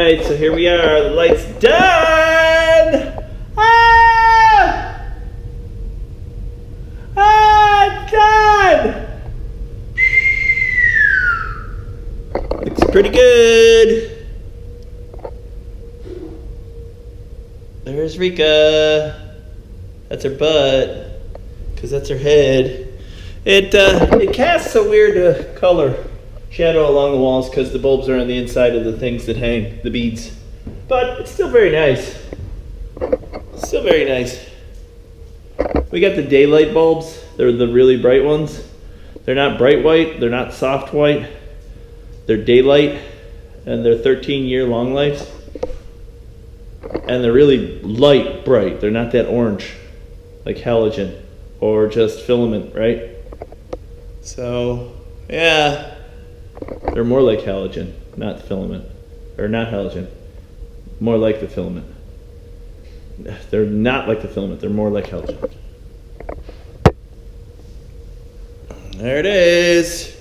Alright, so here we are. The light's done! Ah! Ah, done! Looks pretty good. There's RIKA. That's her butt, because that's her head. It casts a weird color shadow along the walls because the bulbs are on the inside of the things that hang, the beads. But it's still very nice. Still very nice. We got the daylight bulbs. They're the really bright ones. They're not bright white. They're not soft white. They're daylight, and they're 13-year long lives. And they're really light bright. They're not that orange, like halogen or just filament, right? So, yeah. They're more like halogen, not filament. Or not halogen. More like the filament. They're not like the filament, they're more like halogen. There it is.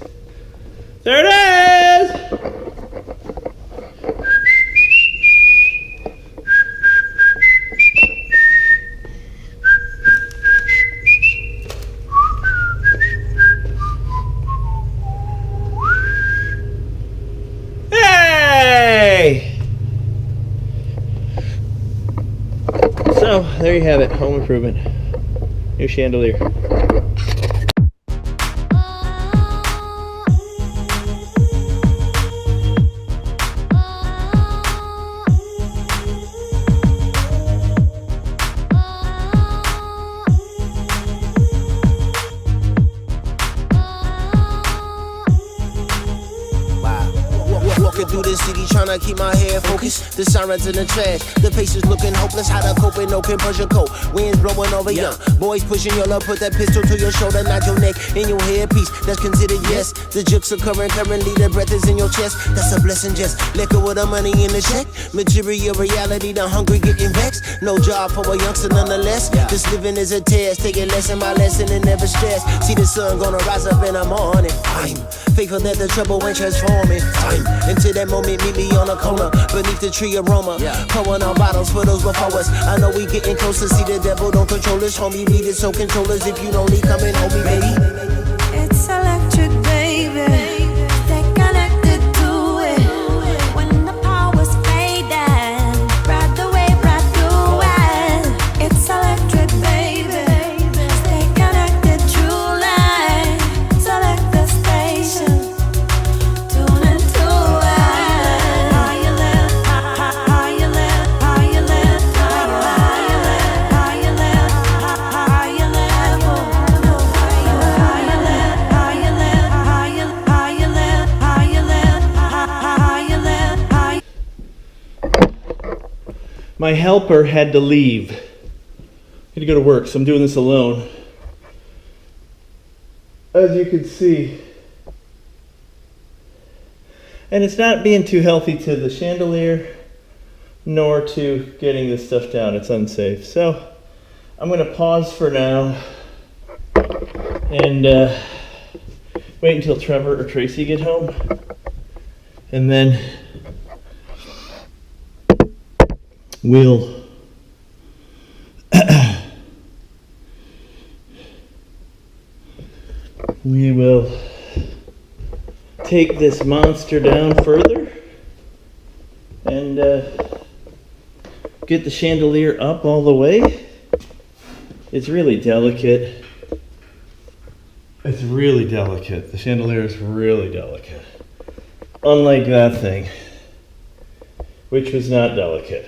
There it is! So, there you have it, home improvement. New chandelier. Through the city, tryna keep my head focused. The sirens in the trash, the faces looking hopeless. How to cope with no compression coat. Winds blowing over young boys pushing your love. Put that pistol to your shoulder, not your neck. In your headpiece, that's considered yes. The jukes are currently the breath is in your chest. That's a blessing, just let go of the money in the check. Material reality, the hungry getting vexed. No job for a youngster nonetheless. Just living is a test, taking lesson by lesson and never stress. See the sun gonna rise up in the morning. I'm faithful that the trouble ain't transforming. Time into that moment, meet me on a corner beneath the tree aroma. Pouring on bottles for those before us. I know we getting closer. See the devil don't control us, homie. Beat it so controllers. If you don't need, come and hold me, baby. It's electric, baby. Stay connected to it. When the power's fading, ride the wave right through it. It's electric, baby. Stay connected, true light. Select the station. Tune into it. How you live, how you live, how you live, how you live, how you live, how you live. My helper had to leave. I had to go to work, so I'm doing this alone. As you can see. And it's not being too healthy to the chandelier, nor to getting this stuff down. It's unsafe. So I'm going to pause for now and wait until Trevor or Tracy get home. And then we'll we will take this monster down further and get the chandelier up all the way. It's really delicate. It's really delicate. The chandelier is really delicate. Unlike that thing, which was not delicate.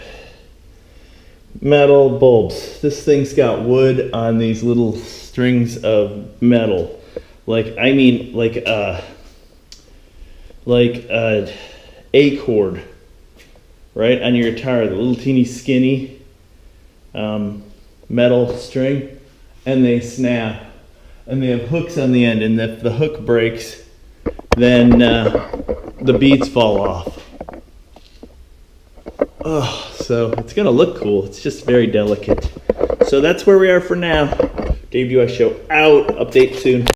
Metal bulbs. This thing's got wood on these little strings of metal. Like A chord, right, on your guitar, the little teeny skinny metal string, and they snap, and they have hooks on the end, and if the hook breaks, then the beads fall off. Oh, so it's gonna look cool. It's just very delicate. So that's where we are for now. Dave UI Show out. Update soon.